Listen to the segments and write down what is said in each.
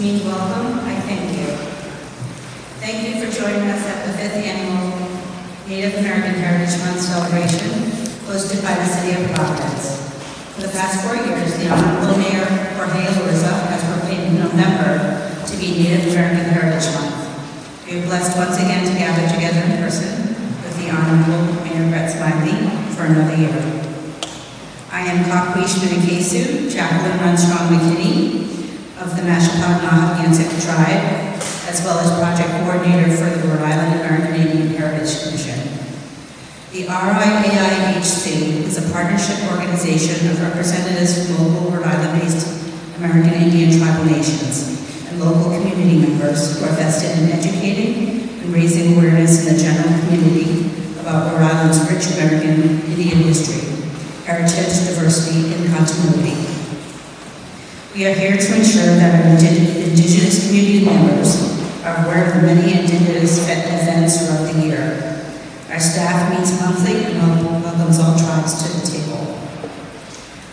being welcome, I thank you. Thank you for joining us at the 5th Annual Native American Heritage Month celebration hosted by the City of Providence. For the past 4 years, the Honorable Mayor Jorge Alorza has proclaimed November to be Native American Heritage Month. We are blessed once again to gather together in person with the Honorable Mayor Brett Smiley for another year. I am Kakwish Minikesu, Jacqueline Armstrong McKinney of the Mashapahnahagansett Tribe, as well as project coordinator for the Rhode Island American Indian Heritage Commission. The RIAIHC is a partnership organization of representatives from local Rhode Island-based American Indian tribal nations and local community members who are vested in educating and raising awareness in the general community about Rhode Island's rich American Indian history, heritage, diversity, and continuity. We are here to ensure that our Indigenous community members are aware of the many Indigenous events throughout the year. Our staff meets monthly and welcomes all tribes to the table.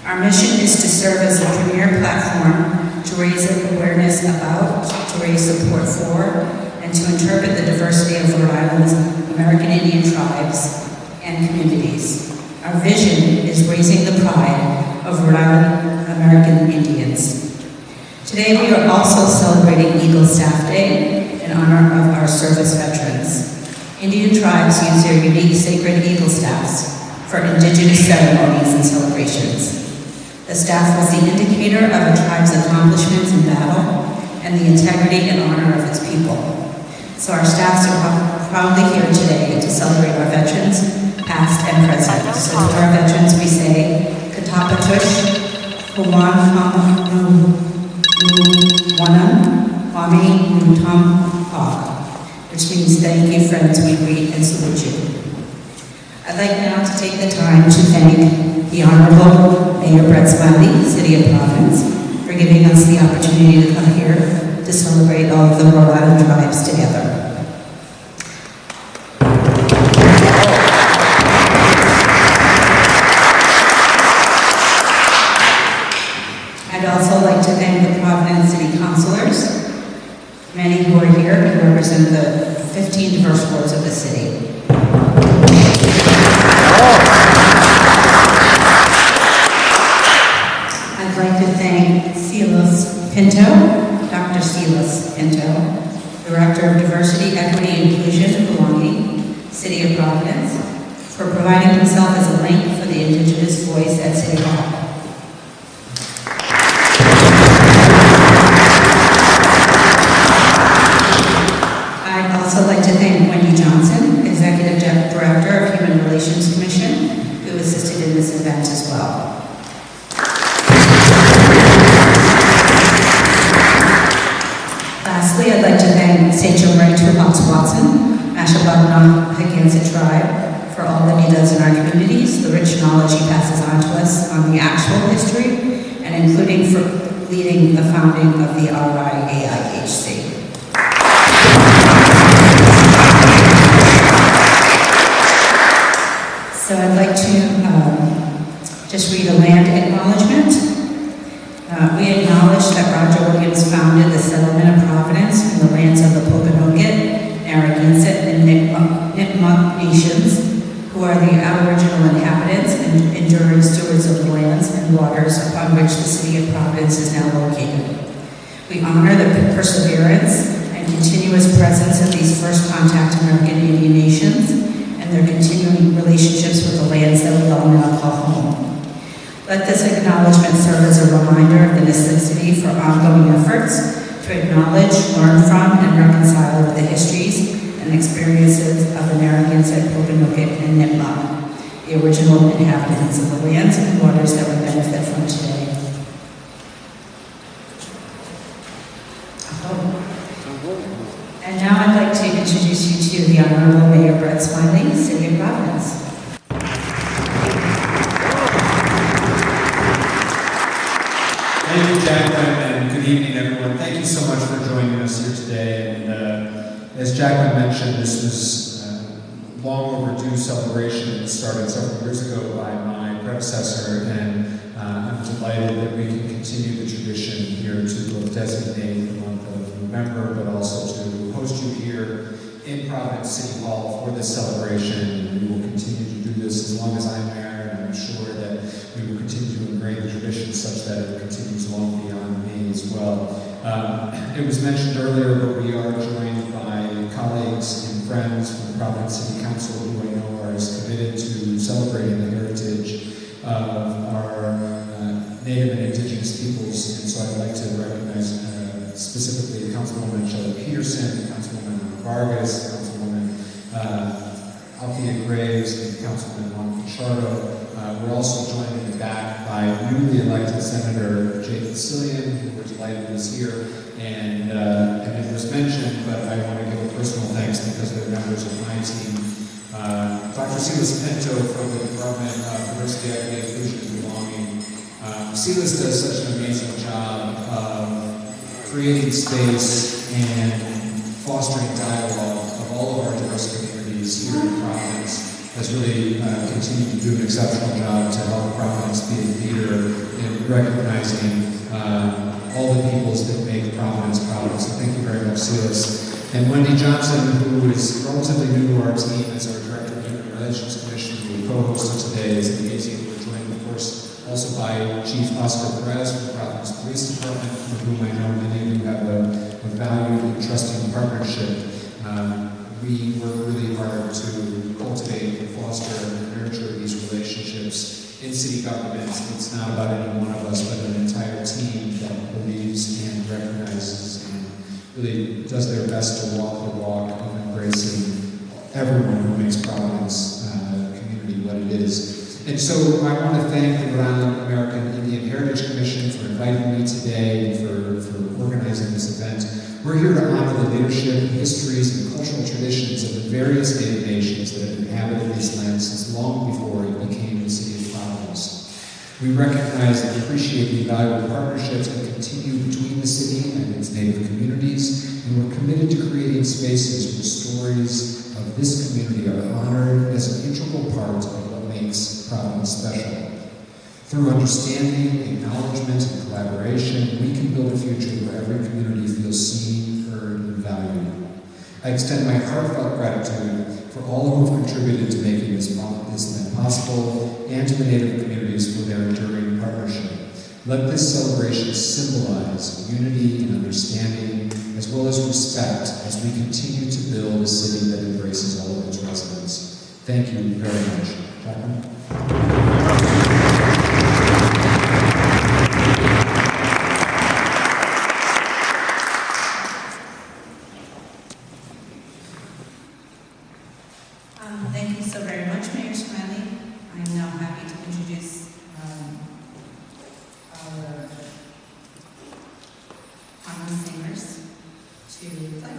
Our mission is to serve as a premier platform to raise awareness about, to raise support for, and to interpret the diversity of Rhode Island's American Indian tribes and communities. Our vision is raising the pride of Rhode Island American Indians. Today we are also celebrating Eagle Staff Day in honor of our service veterans. Indian tribes use their unique sacred eagle staffs for Indigenous ceremonies and celebrations. The staff was the indicator of a tribe's accomplishments in battle and the integrity and honor of its people. So our staffs are proudly here today to celebrate our veterans, past and present. So to our veterans we say, Katapatush, Kawan Hamu Wanan, Kwame Nutam Ha, which means thank you, friends, we greet and salute you. I'd like now to take the time to thank the Honorable Mayor Brett Smiley, City of Providence, for giving us the opportunity to come here to celebrate all of the Rhode Island tribes together. I'd also like to thank the Providence City Councilors, many who are here who represent the 15 diverse wards of the city. I'd like to thank Silas Pinto, Dr. Silas Pinto, Director of Diversity, Equity, Inclusion, and Belonging, City of Providence, for providing himself as a link for the Indigenous voice at City Hall. I'd also like to thank Wendy Johnson, Executive Director of Human Relations Commission, who assisted in this event as well. Lastly, I'd like to thank St. Joe Ray Tuhawks Watson, Mashapahnahagansett Tribe, for all that he does in our communities, the rich knowledge he passes on to us on the actual history, and including for leading the founding of the RIAIHC. So I'd like to just read a land acknowledgement. We acknowledge that Roger Williams founded the settlement of Providence from the lands of the Pokanoket, Narragansett, and Nipmuc nations, who are the aboriginal inhabitants and enduring stewards of the lands and waters upon which the City of Providence is now located. We honor the perseverance and continuous presence of these first contact American Indian nations and their continuing relationships with the lands that we all now call home. Let this acknowledgement serve as a reminder of the necessity for ongoing efforts to acknowledge, learn from, and reconcile with the histories and experiences of the Narragansett, Pokanoket, and Nipmuc, the original inhabitants of the lands and waters that we benefit from today. And now I'd like to introduce you to the Honorable Mayor Brett Smiley, City of Providence. Thank you, Jacqueline, and good evening, everyone. Thank you so much for joining us here today. And as Jacqueline mentioned, this was a long overdue celebration that started several years ago by my predecessor and I'm delighted that we can continue the tradition here to both designate the month of November, but also to host you here in Providence City Hall for this celebration. And we will continue to do this as long as I'm there, and I'm sure that we will continue to ingrain the tradition such that it continues long beyond me as well. It was mentioned earlier, but we are joined by colleagues and friends from the Providence City Council who I know are as committed to celebrating the heritage of our Native and Indigenous peoples. And so I'd like to recognize specifically Councilwoman Shelley Peterson, Councilwoman Vargas, Councilwoman Althea Graves, and Councilman Juan Pichardo. We're also joined in the back by newly elected Senator Jake Vasilian, who we're delighted is here. And it was mentioned, but I want to give a personal thanks because they're members of my team. Dr. Silas Pinto from the Department of Diversity, Equity, Inclusion, and Belonging. Silas does such an amazing job of creating space and fostering dialogue of all of our diverse communities here in Providence. Has really continued to do an exceptional job to help Providence be a leader in recognizing all the peoples that make Providence Providence. So thank you very much, Silas. And Wendy Johnson, who is relatively new to our team as our Director of Human Relations Commission, who we co-hosted today, is amazing. We're joined, of course, also by Chief Oscar Perez from the Providence Police Department, with whom I know many of you have a valued and trusting partnership. We work really hard to cultivate and foster and nurture these relationships in city government. It's not about any one of us, but an entire team that believes and recognizes and really does their best to walk the walk of embracing everyone who makes Providence community what it is. And so I want to thank the Rhode Island American Indian Heritage Commission for inviting me today and for organizing this event. We're here to honor the leadership, histories, and cultural traditions of the various Native nations that have inhabited these lands since long before it became the city of Providence. We recognize and appreciate the valuable partnerships that continue between the city and its Native communities, and we're committed to creating spaces where stories of this community are honored as an integral part of what makes Providence special. Through understanding, acknowledgement, and collaboration, we can build a future where every community feels seen, heard, and valued. I extend my heartfelt gratitude for all who have contributed to making this event possible, and to the Native communities for their enduring partnership. Let this celebration symbolize unity and understanding, as well as respect, as we continue to build a city that embraces all of its residents. Thank you very much. Jacqueline? Thank you so very much, Mayor Smiley. I'm now happy to introduce our honor singers to the flag.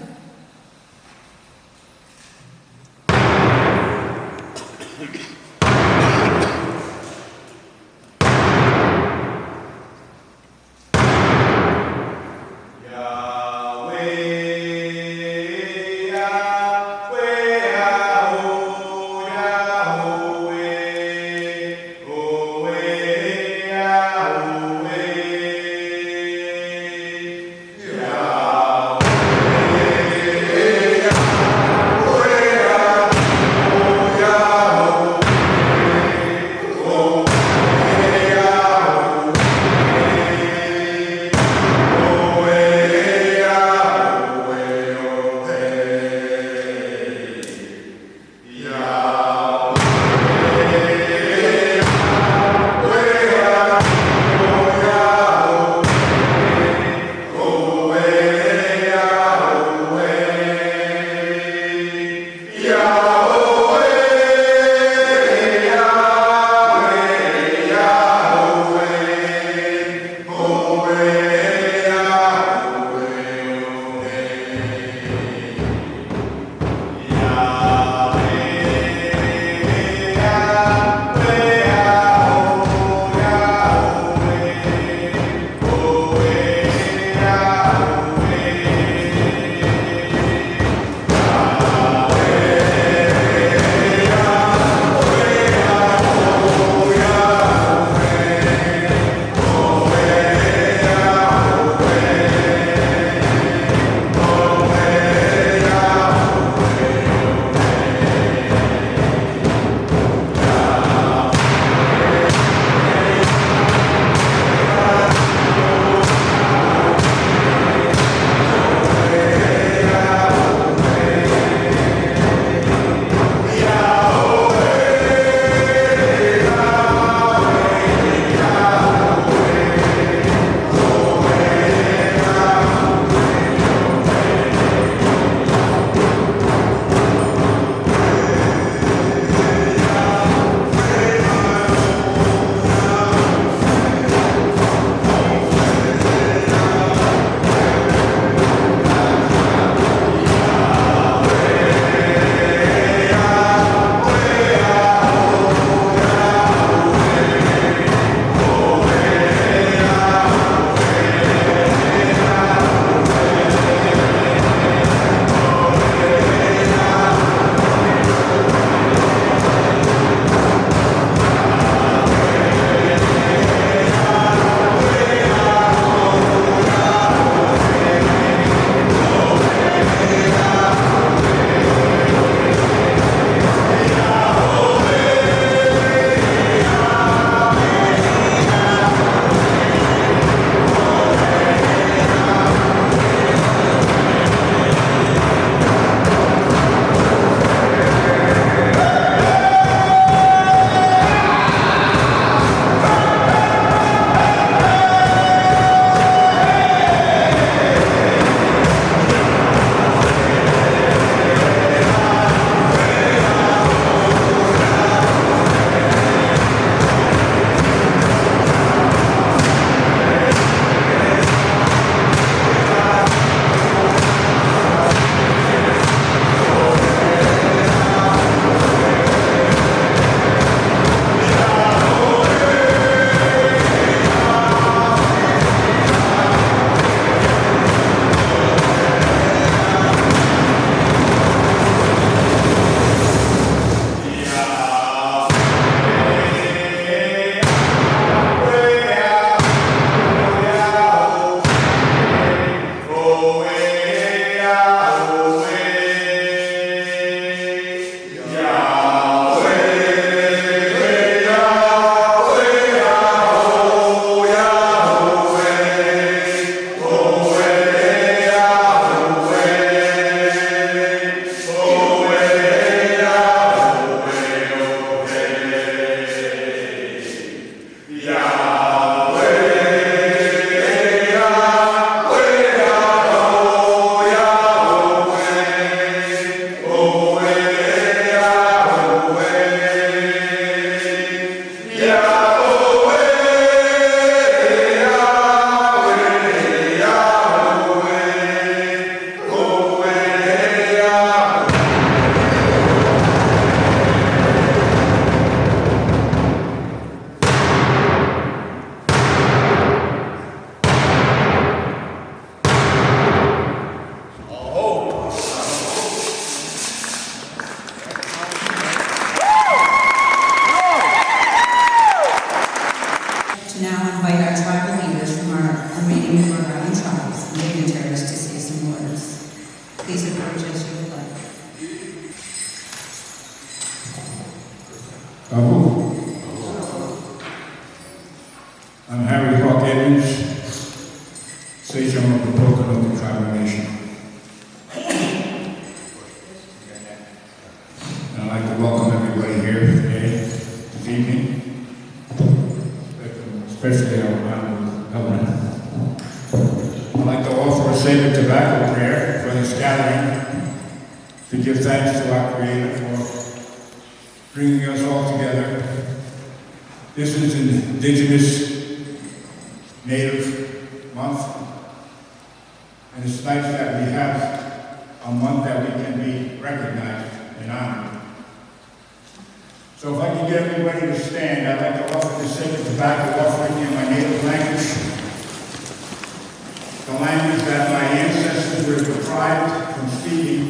Oh To now invite our tribal leaders from our remaining Rhode Island tribes and dignitaries to say some words. Please approach as you would like. I'm Harry Hawk Evans, sachem of the Pocono Tribal Nation. And I'd like to welcome everybody here today, this evening, especially our honorable governor. I'd like to offer a sacred tobacco prayer for this gathering to give thanks to our Creator for bringing us all together. This is an Indigenous Native Month, and it's nice that we have a month that we can be recognized and honored. So if I can get everybody to stand, I'd like to offer this sacred tobacco offering in my native language, the language that my ancestors were deprived from speaking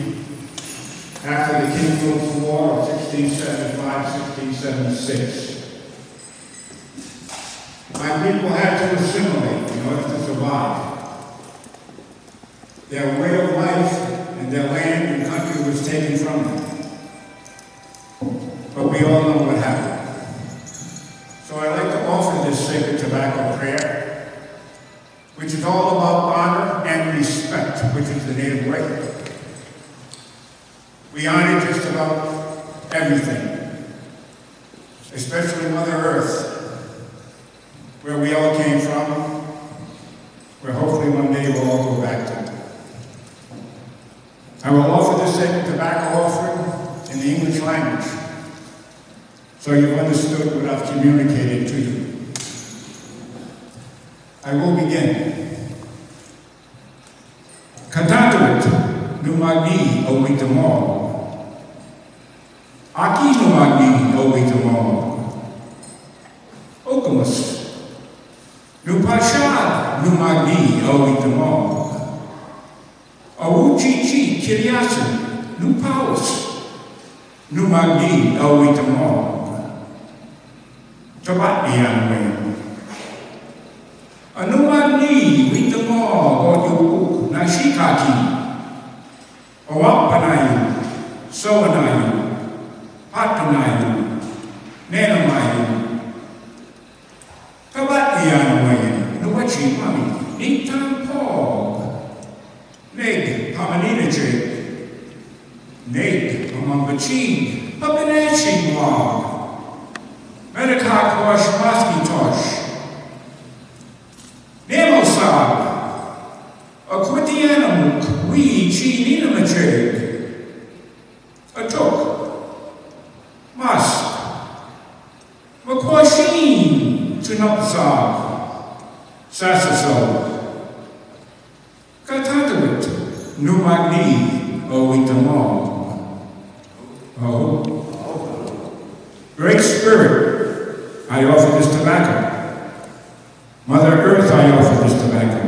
after the King Philip's War of 1675-1676. My people had to assimilate in order to survive. Their way of life and their land and country was taken from them. But we all know what happened. So I'd like to offer this sacred tobacco prayer, which is all about honor and respect, which is the native way. We honor just about everything, especially Mother Earth, where we all came from, where hopefully one day we'll all go back to. I will offer this sacred tobacco offering in the English language, so you've understood what I've communicated to you. I will begin. Cantatuit, numagni owitamol. Aki numagni owitamol. Okamus. Nupashad numagni owitamol. Awuchichi kiriasu nupaus. Numagni owitamol. Tabat iyanwe. Anumagni witamol goyuk nashikaki. Owapanayu, Sowanayu, Patanayu, Nanamayu, Kabatianawayu, Nuwachi Mami, Nitan Pog, Neg Pamaninachi, Neg Amambachi, Papanachi Wag, Medakak Wash Maski Tosh, Nemosab, Aquitianamuk, we Chinamacheg, Atok, Mask, Makwashin, Tunapzab, Sasaso, Katatuit, Numagni, Owitamol. Oh. Great Spirit, I offer this tobacco. Mother Earth, I offer this tobacco.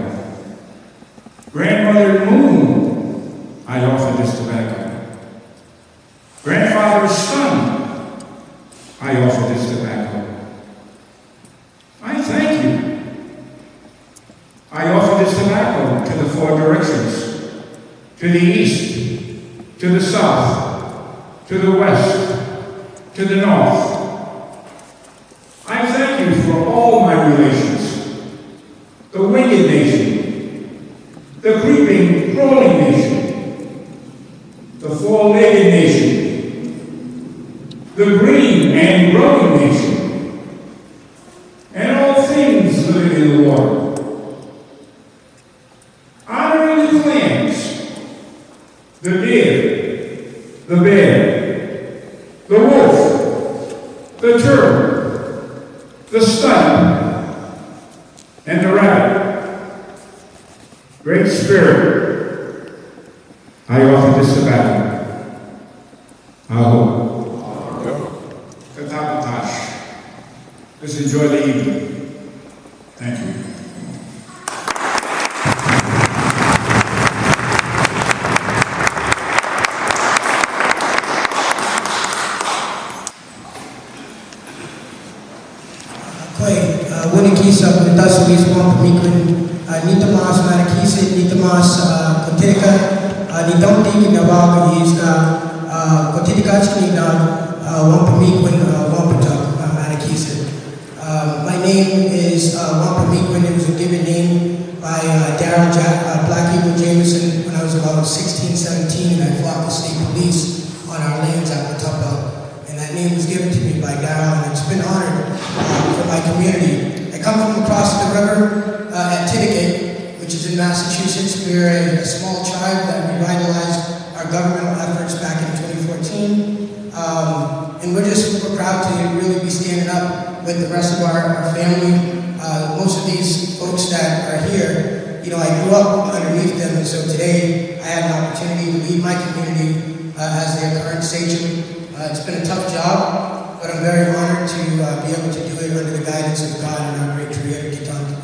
Grandmother Moon, I offer this tobacco. Grandfather's Son, I offer this tobacco. I thank you. I offer this tobacco to the four directions, to the east, to the south, to the west, to the north. I thank you for all my relations, the winged nation, the creeping, crawling nation, the four-legged nation, the green and growing nation, and all things living in the water. Honoring the clans, the deer, the bear, the wolf, the turtle, the stump, and the rabbit. Great Spirit, I offer this tobacco. Aho. Katapatash. Let's enjoy the evening. Thank you. Wini kisa kunitasu wismon pamikun nitamas marakisa nitamas kotika nitamti kinawaga iska kotika chini na wan pamikun wampatak marakisa. My name is Wan Pamikun. It was a given name by Darryl Black Eagle Jameson when I was about 16, 17, and I fought the state police on our lands at Watuppa. And that name was given to me by Darryl, and it's been honored for my community. I come from across the river at Tittagat, which is in Massachusetts. We're a small tribe that revitalized our governmental efforts back in 2014. And we're proud to really be standing up with the rest of our family. Most of these folks that are here, I grew up underneath them, and so today I have an opportunity to lead my community as their current sachem. It's been a tough job, but I'm very honored to be able to do it under the guidance of God and our great Creator, Kitanku.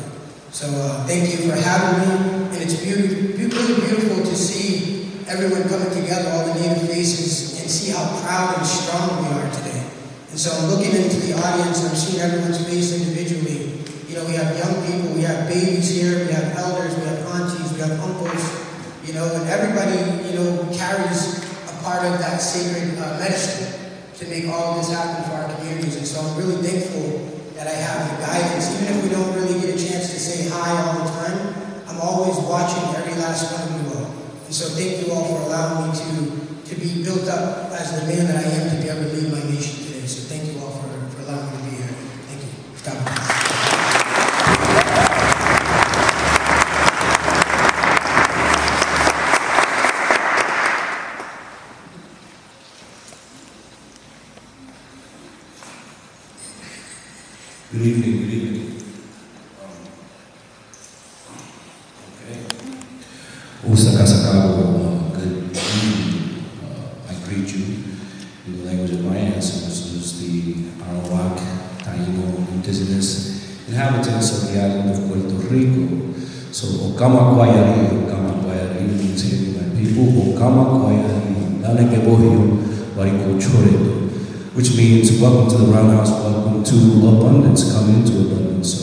So thank you for having me, and it's really beautiful to see everyone coming together, all the native faces, and see how proud and strong we are today. And so I'm looking into the audience, and I'm seeing everyone's face individually. We have young people, we have babies here, we have elders, we have aunties, we have uncles, and everybody, carries a part of that sacred medicine to make all of this happen for our communities. And so I'm really thankful that I have the guidance. Even if we don't really get a chance to say hi all the time, I'm always watching every last one of you all. And so thank you all for allowing me to be built up as the man that I am to be able to lead my nation today. So thank you all for allowing me to be here. Thank you. Stop. Good evening, good evening. Usakasakabo, good evening. I greet you in the language of my ancestors, the Arawak, Taino, indigenous inhabitants of the island of Puerto Rico. So, Okama Kwayari means here, my people, Okama Kwayari, Nanekebohio, Wariko Choredo, which means welcome to the roundhouse, welcome to abundance, come into abundance. So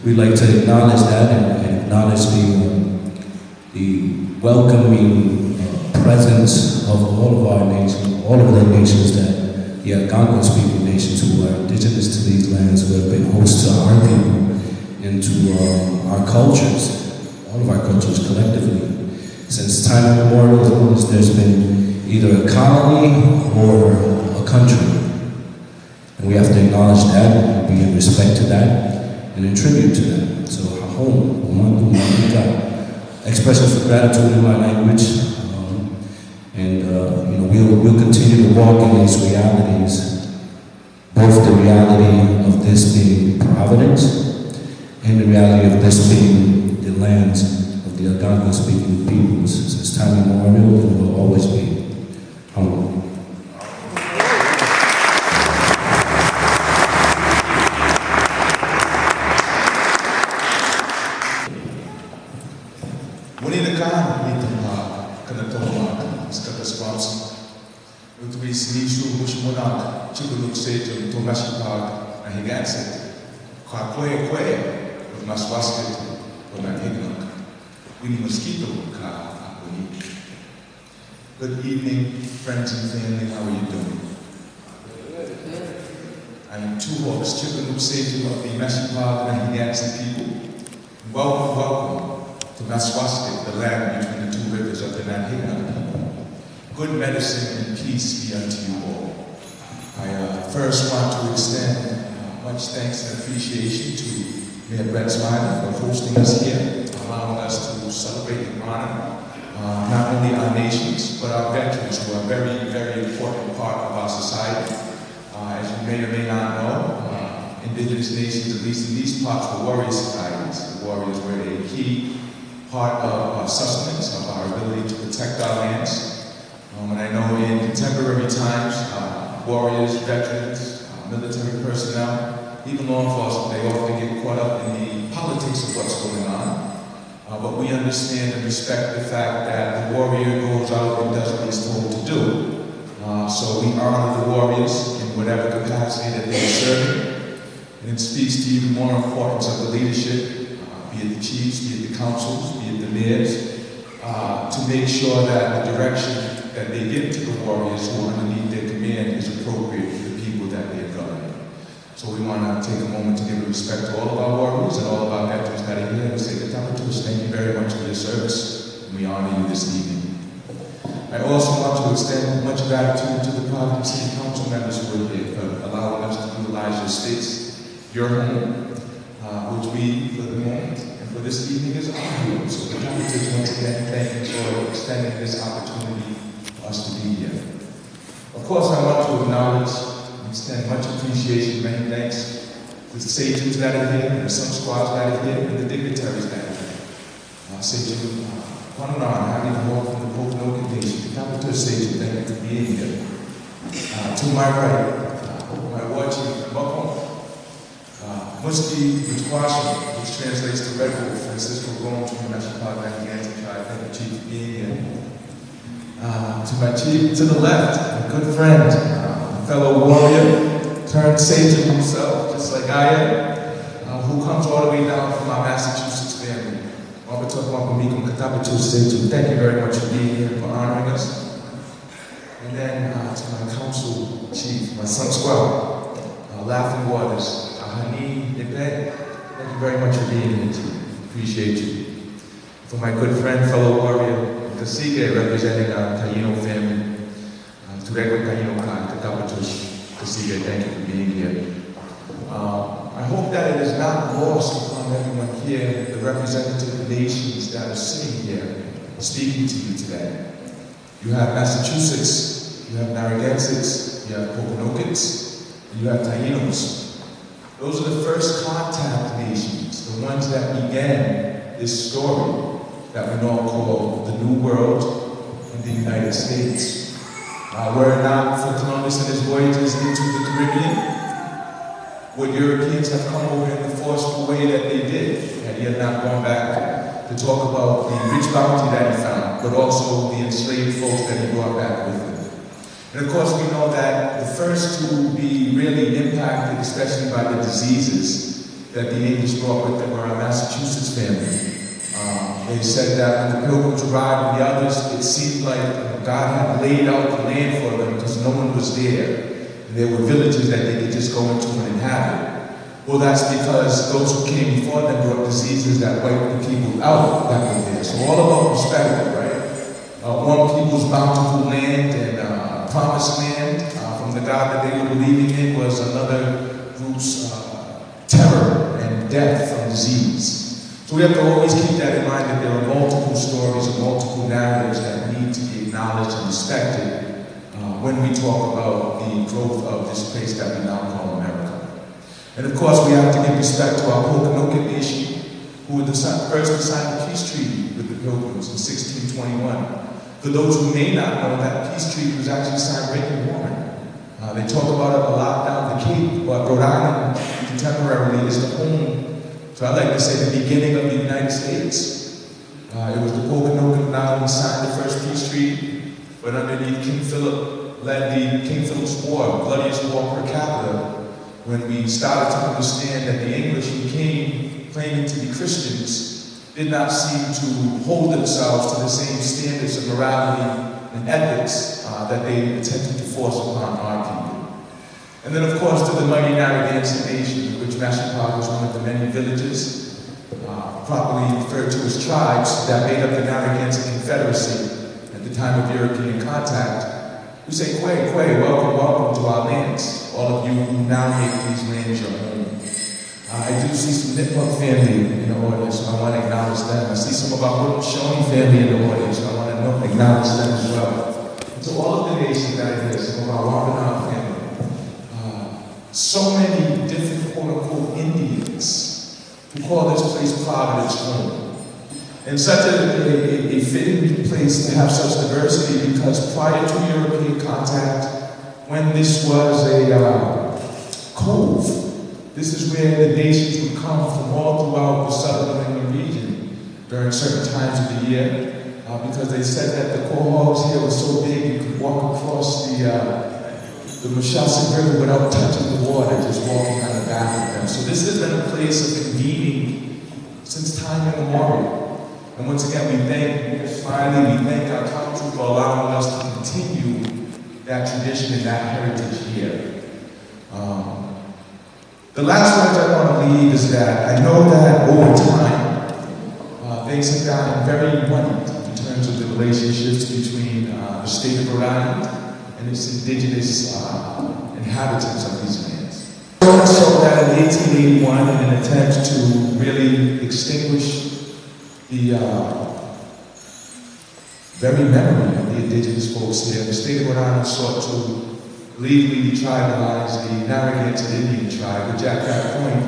we'd like to acknowledge that and acknowledge the welcoming presence of all of our nations, all of the nations that the Algonquin-speaking nations who are indigenous to these lands, who have been host to our people and to our cultures, all of our cultures collectively. Since time immemorial, there's been either a colony or a country. And we have to acknowledge that, and be in respect to that, and in tribute to that. So, expressions of gratitude in my language, we'll continue to walk in these realities, both the reality of this being Providence, and the reality of this being the lands of the Algonquin-speaking peoples. Since time immemorial, and will always be. Good evening, friends and family. How are you doing? I'm Two Hawks, Chickanup Satan of the Mashipag and Higansi people. Welcome to Maswaskit, the land between the two rivers of the Nanhigan people. good medicine and peace be unto you all. I first want to extend much thanks and appreciation to Mayor Brett Smiley for hosting us here, allowing us to celebrate and honor not only our nations, but our veterans who are a very, very important part of our society. As you may or may not know, indigenous nations, at least in these parts, were warrior societies. The warriors were a key part of our sustenance, of our ability to protect our lands. And I know in contemporary times, warriors, veterans, military personnel, even law enforcement, they often get caught up in the politics of what's going on. But we understand and respect the fact that the warrior goes out and does what he's told to do. So we honor the warriors in whatever capacity that they're serving. And it speaks to even more importance of the leadership, be it the chiefs, be it the councils, be it the mayors, to make sure that the direction that they give to the warriors who are underneath their command is appropriate for the people that they are governing. So we want to take a moment to give respect to all of our warriors and all of our veterans that are here. We say thank you very much for your service, and we honor you this evening. I also want to extend much gratitude to the Providence City Council members who are here for allowing us to utilize your space, your home, which we, for the moment, and for this evening is our home. So the Capitals once again thank you for extending this opportunity for us to be here. Of course, I want to acknowledge and extend much appreciation, many thanks to the sages that are here, and the sun squads that are here, and the dignitaries that are here. Sage Honoran, having the walk from the Pocono Nation, the capital Sage, thank you for being here. To my right, my war chief, Moko, Muski Mutwashi, which translates to Red Wolf, Francisco Gomes from the National Park Nangansi Tribe, thank you, Chief, for being here. To my chief to the left, my good friend, fellow warrior, turned sage himself, just like I am, who comes all the way down from our Massachusetts family. Thank you very much for being here, for honoring us. And then to my council chief, my son squad, Laughing Waters, Hani Ibe, thank you very much for being here too. Appreciate you. For my good friend, fellow warrior, Kasige, representing our Taino family, Turego Taino Khan, Katapatush, Kasige, thank you for being here. I hope that it is not lost upon everyone here, the representative nations that are sitting here, speaking to you today. You have Massachusetts, you have Narragansetts, you have Poconokets, and you have Tainos. Those are the first contact nations, the ones that began this story that we now call the New World and the United States. Were it not for Columbus and his voyages into the Caribbean, would Europeans have come over in the forceful way that they did, had he had not gone back to talk about the rich bounty that he found, but also the enslaved folks that he brought back with him. And of course, we know that the first to be really impacted, especially by the diseases that the English brought with them, were our Massachusetts family. They said that when the Pilgrims arrived and the others, it seemed like God had laid out the land for them because no one was there. There were villages that they could just go into and inhabit. Well, that's because those who came before them brought diseases that wiped the people out that were there. So all about perspective, right? One people's bountiful land and promised land from the God that they were believing in was another group's terror and death from disease. So we have to always keep that in mind that there are multiple stories and multiple narratives that need to be acknowledged and respected when we talk about the growth of this place that we now call America. And of course, we have to give respect to our Poconoket Nation, who were the first to sign the peace treaty with the Pilgrims in 1621. For those who may not know, that peace treaty was actually signed right in Warren. They talk about it a lot down the Cape, but Rhode Island contemporarily is the home, so I like to say the beginning of the United States. It was the Poconoket not only signed the first peace treaty, but underneath King Philip, led the King Philip's War, bloodiest war per capita, when we started to understand that the English who came claiming to be Christians did not seem to hold themselves to the same standards of morality and ethics that they attempted to force upon our people. And then, of course, to the mighty Narragansett Nation, of which Massachusetts was one of the many villages, properly referred to as tribes, that made up the Narragansett Confederacy. At the time of European contact, we say, Kwe, welcome, welcome to our lands. All of you who now make these lands your home. I do see some Nipmuc family in the audience, so I want to acknowledge them. I see some of our Haudenosaunee family in the audience, so I want to acknowledge them as well. And to all of the nations that are here, some of our Wampanoag family, so many different quote-unquote Indians who call this place Providence home. And such a fitting place to have such diversity, because prior to European contact, when this was a cove, this is where the nations would come from all throughout the southern New England region during certain times of the year, because they said that the quahogs here were so big you could walk across the Mashasset River without touching the water, just walking on the back of them. So this has been a place of convening since time immemorial. And once again, we thank our country for allowing us to continue that tradition and that heritage here. The last words I want to leave is that I know that over time, things have gotten very muddied in terms of the relationships between the state of Rhode Island and its indigenous inhabitants of these lands. So that in 1881, in an attempt to really extinguish the very memory of the indigenous folks here, the state of Rhode Island sought to legally tribalize the Narragansett Indian tribe, which at that point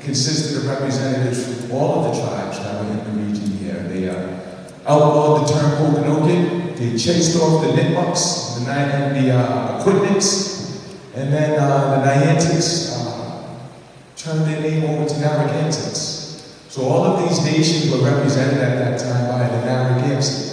consisted of representatives from all of the tribes that were in the region here. They outlawed the term Pokanoket, they chased off the Nipmucs and the Equipments, and then the Niantics turned their name over to Narragansetts. So all of these nations were represented at that time by the Narragansett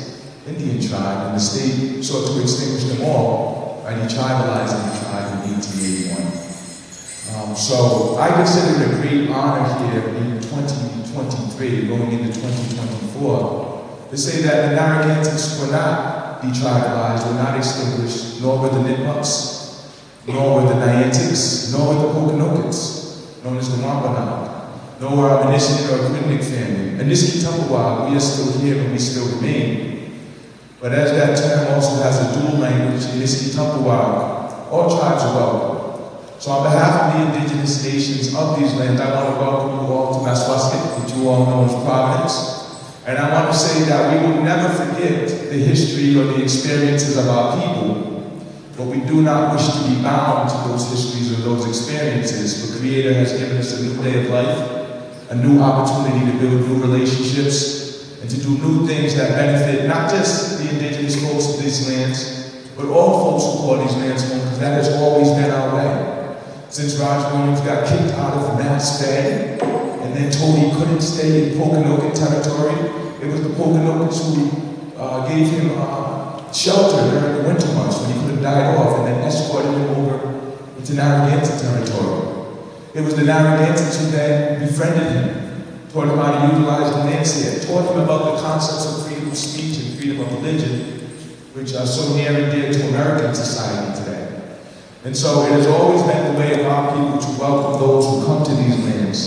Indian tribe, and the state sought to extinguish them all by detribalizing the tribe in 1881. So I consider it a great honor here in 2023, going into 2024, to say that the Narragansetts were not detribalized, were not extinguished, nor were the Nipmucs, nor were the Niantics, nor were the Pokanokets, known as the Wampanoag, nor were our Miniskit or Quinnic family. And Niski Tumpawag, we are still here and we still remain. But as that term also has a dual language, Niski Tumpawag, all tribes are welcome. So on behalf of the indigenous nations of these lands, I want to welcome you all to Massachusetts, which you all know as Providence. And I want to say that we will never forget the history or the experiences of our people, but we do not wish to be bound to those histories or those experiences. The Creator has given us a new day of life, a new opportunity to build new relationships, and to do new things that benefit not just the indigenous folks of these lands, but all folks who call these lands home, because that has always been our way. Since Roger Williams got kicked out of Mass Bay, and then told he couldn't stay in Pokanoket territory, it was the Pokanokets who gave him shelter during the winter months when he could have died off, and then escorted him over into Narragansett territory. It was the Narragansetts who then befriended him, taught him how to utilize the lands here, taught him about the concepts of freedom of speech and freedom of religion, which are so near and dear to American society today. And so it has always been the way of our people to welcome those who come to these lands.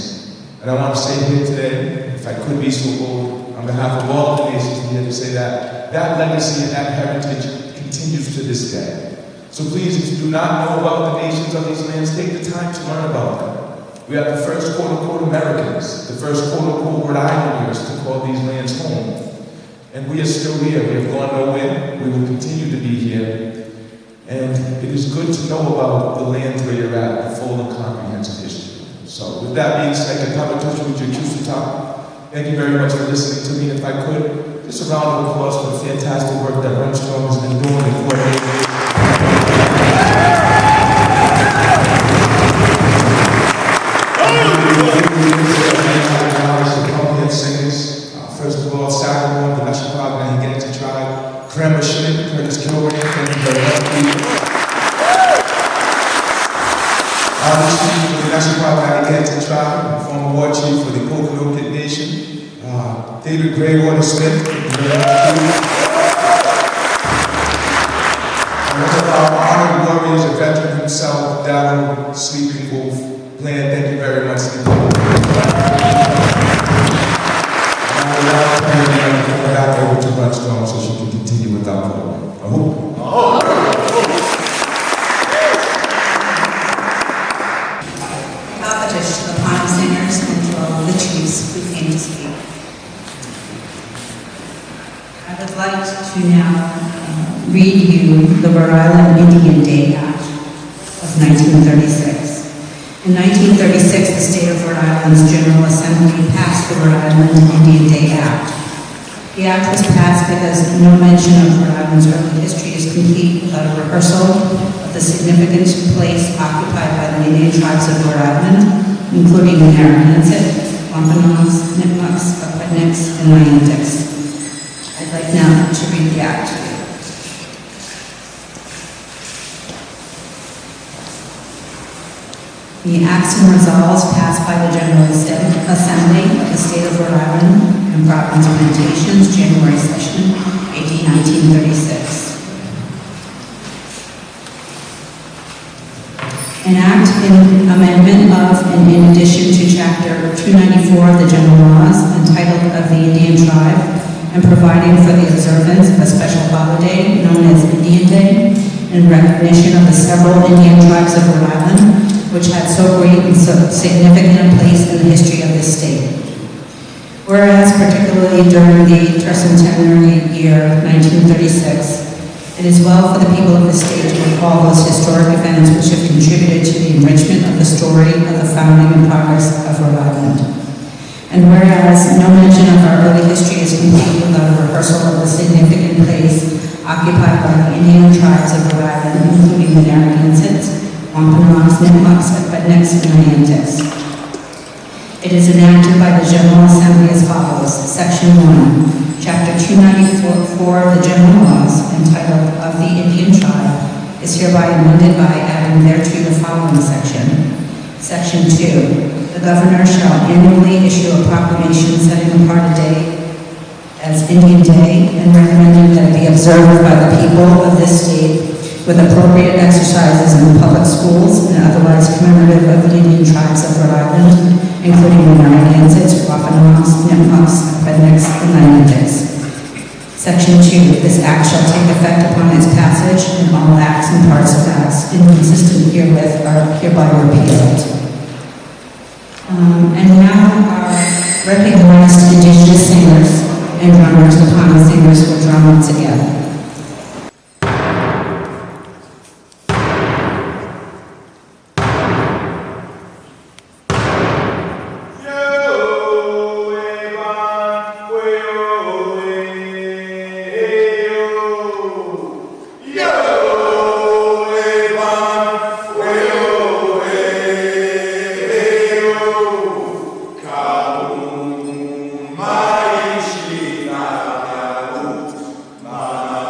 And I want to say here today, if I could be so bold, on behalf of all of the nations here, to say that that legacy and that heritage continues to this day. So please, if you do not know about the nations of these lands, take the time to learn about them. We are the first quote-unquote Americans, the first quote-unquote Rhode Islanders to call these lands home. And we are still here. We have gone nowhere. We will continue to be here. And it is good to know about the lands where you're at, the full and comprehensive history. So with that being said, thank you very much for listening to me. If I could, just a round of applause for the fantastic work that Runstrom has been doing in coordinating. Singers. First of all, Sagamore, the Nashapag Nahigensi tribe, Kramer Schmidt, Curtis Kilroy, thank you very much. Arnold Chief for the Nashapag Nahigensi tribe, former war chief for the Pokanoket Nation, David Graywater Smith, one of our honored warriors, a veteran himself, Darryl Sleeping Wolf, Plan, thank you very much. Back over to Runstrom so she can continue with our program. to now read you the Rhode Island Indian Day Act of 1936. In 1936, the state of Rhode Island's General Assembly passed the Rhode Island Indian Day Act. The act was passed because no mention of Rhode Island's early history is complete without a rehearsal of the significant place occupied by the Indian tribes of Rhode Island, including the Narragansett, Wampanoags, Nipmucks, Appomattox, and Niantics. I'd like now to read the act to you. The acts and resolves passed by the General Assembly of the State of Rhode Island and Providence Plantations, January session, 1936. An act in amendment of and in addition to Chapter 294 of the General Laws entitled of the Indian Tribe and providing for the observance of a special holiday known as Indian Day in recognition of the several Indian tribes of Rhode Island which had so great and so significant a place in the history of this state. Whereas, particularly during the tercentenary year 1936, it is well for the people of the state to recall those historic events which have contributed to the enrichment of the story of the founding and progress of Rhode Island. And whereas no mention of our early history is complete without a rehearsal of the significant place occupied by the Indian tribes of Rhode Island, including the Narragansetts, Wampanoags, Nipmucks, Appomattox, and Niantics. It is enacted by the General Assembly as follows. Section 1, Chapter 294 of the General Laws, entitled Of the Indian Tribe, is hereby amended by adding thereto the following section. Section 2, the Governor shall annually issue a proclamation setting apart a day as Indian Day and recommending that it be observed by the people of this state with appropriate exercises in the public schools and otherwise commemorative of the Indian tribes of Rhode Island, including the Narragansetts, Wampanoags, Nipmucks, Appomattox, and Niantics. Section 2. This act shall take effect upon its passage, and all acts and parts of acts inconsistent herewith are hereby repealed. And now our recognized Indigenous singers and drummers, the Pana singers, will drum once again. Bye.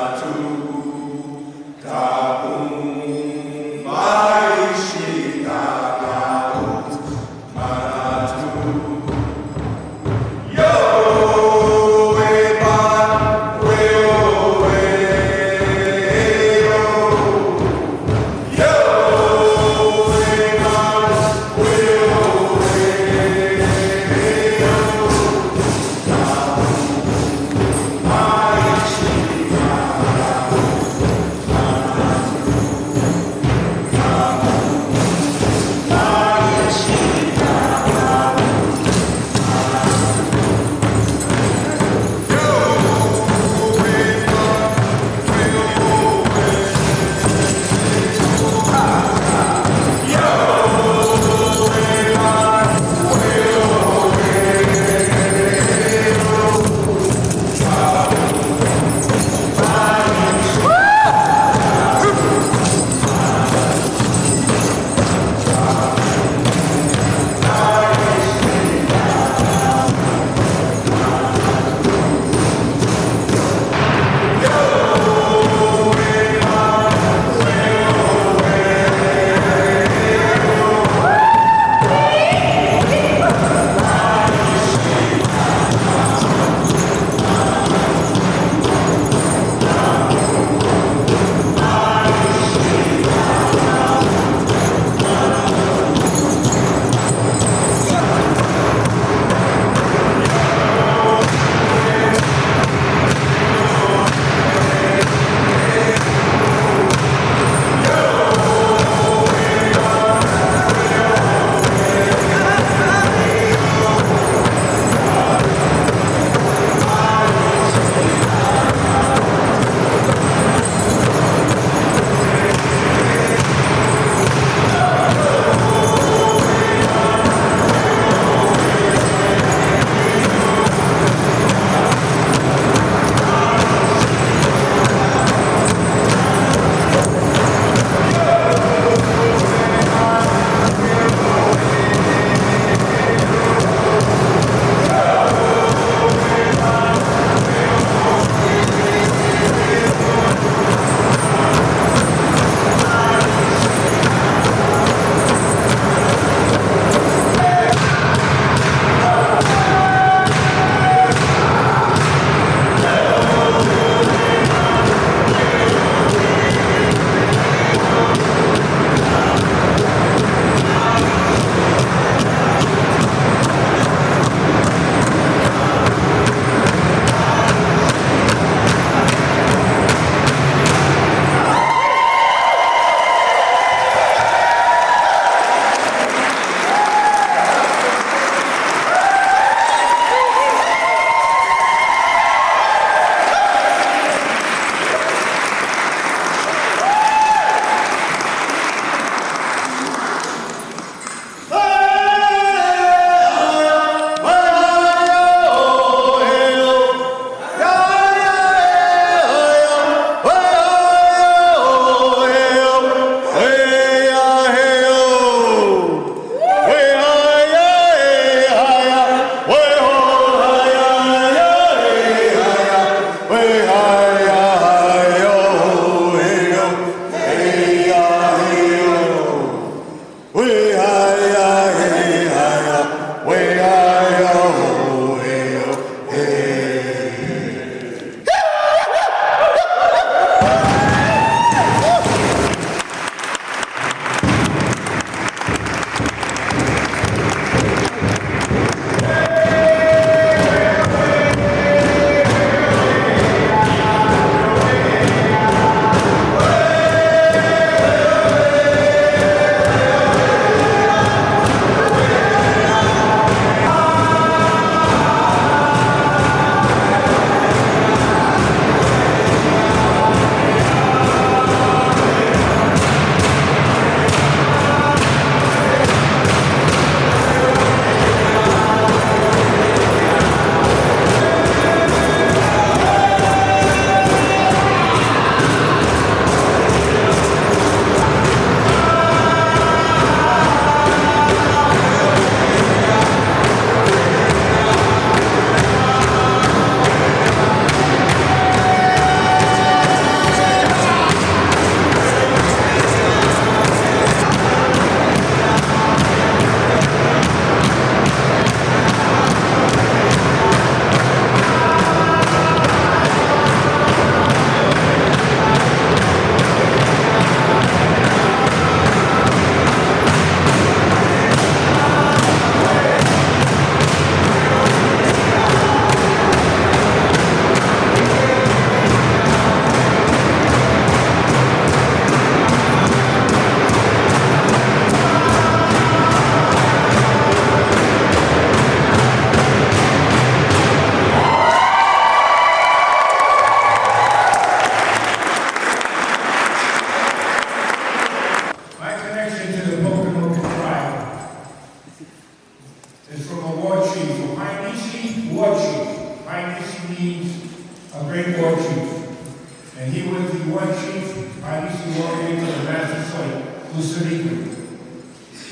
who stood equally.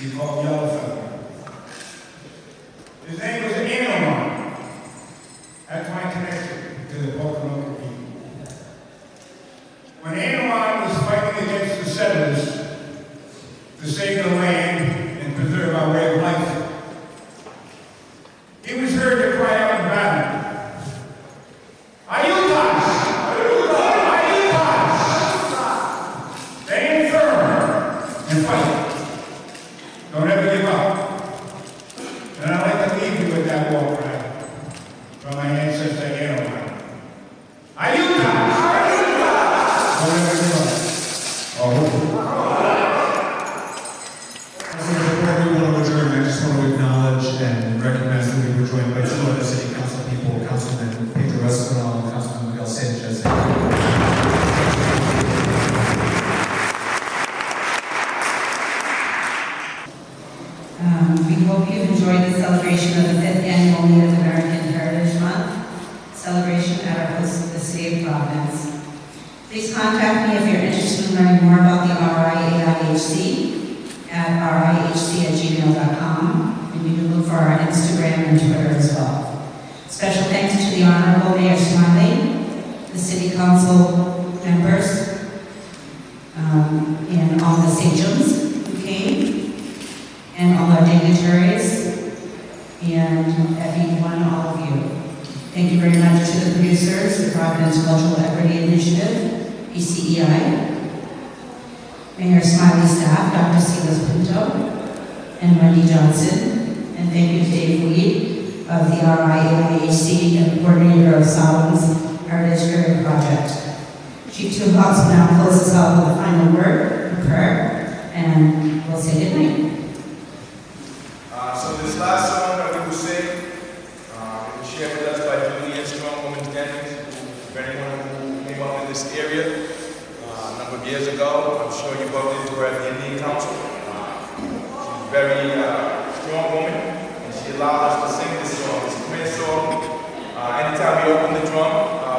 We called him Yellow Feather. His name was Anawan. That's my connection to the Pocono people. When Anawan was fighting against the settlers to save the land and preserve our way of life, he was heard to cry out in battle, "Ayutas! Ayutas! Stand firm and fight. Don't ever give up." And I'd like to leave you with that war cry from my ancestor Anawan. Ayutas! Don't ever give up. Before we want to adjourn, I just want to acknowledge and recognize that we were joined by two other city council people, Councilman Pedro Espinal and Councilman Miguel Sanchez. We hope you've enjoyed the celebration of the 5th Annual Native American Heritage Month celebration at our host, the City of Providence. Please contact me if you're interested in learning more about the RIAIHC at rihc@gmail.com, and you can look for our Instagram and Twitter as well. Special thanks to the Honorable Mayor Smiley, the City Council members, and all the sachems who came, and all our dignitaries, and everyone, all of you. Thank you very much to the producers, the Providence Cultural Equity Initiative, PCEI, Mayor Smiley's staff, Dr. Silas Pinto, and Wendy Johnson, and thank you to Dave Weed of the RIAIHC and the coordinator of Solomon's Heritage Area Project. Chief Two Hawks will now close us out with a final word, a prayer, and we'll say goodnight. So this last song that we will sing, it was shared with us by Julianne Strong Women's Dentist, for anyone who came up in this area a number of years ago. I'm sure you bumped into her at the Indian Council. She's a very strong woman, and she allowed us to sing this song. It's a prayer song. Anytime we open the drum,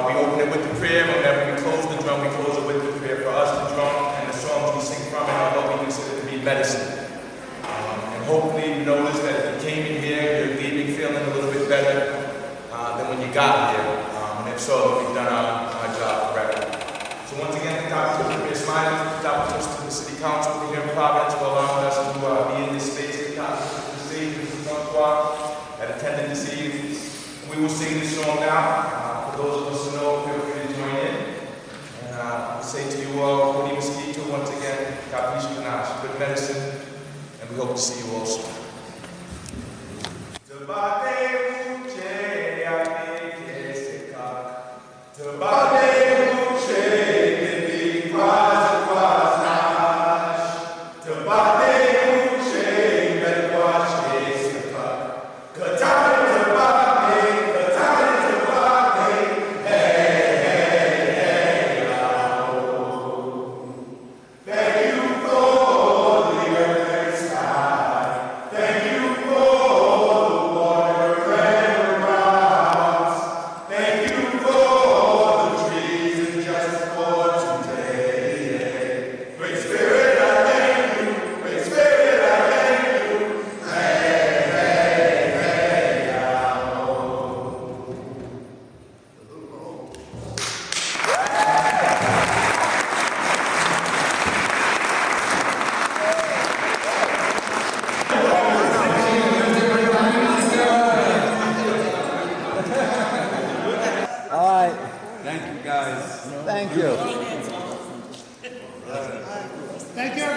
we open it with the prayer. Whenever we close the drum, we close it with the prayer. For us, the drum and the songs we sing from it are what we consider to be medicine. Hopefully you noticed that if you came in here, you're leaving feeling a little bit better than when you got here. And if so, we've done our job correctly. So once again, Dr. Mayor Smiley, Dr. to the City Council here in Providence for allowing us to be in this space, the stage, and the front squad that attended this evening. We will sing this song now. For those of us who know, feel free to join in. And I'll say to you all, good evening, once again, God bless you, good medicine. And we hope to see you all soon. Thank you. Thank you.